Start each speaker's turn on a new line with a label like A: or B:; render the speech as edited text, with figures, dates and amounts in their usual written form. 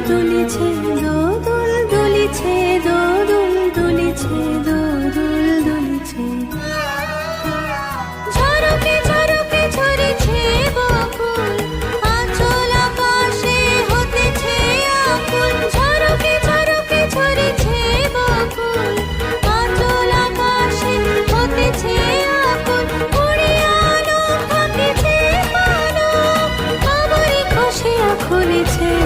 A: দুলিছে দোদুল দুলিছে দোদুল দুলিছে দোদুল দুলিছে ঝরকে ঝরকে ঝরেছে বকুল আঁচল আকাশে হতেছে আকুল ঝরকে ঝরকে ঝরেছে বকুল আঁচল আকাশে হতেছে আকুল উড়িয়ানো থাকিছে পানো আমারই খসিয়া খুলেছে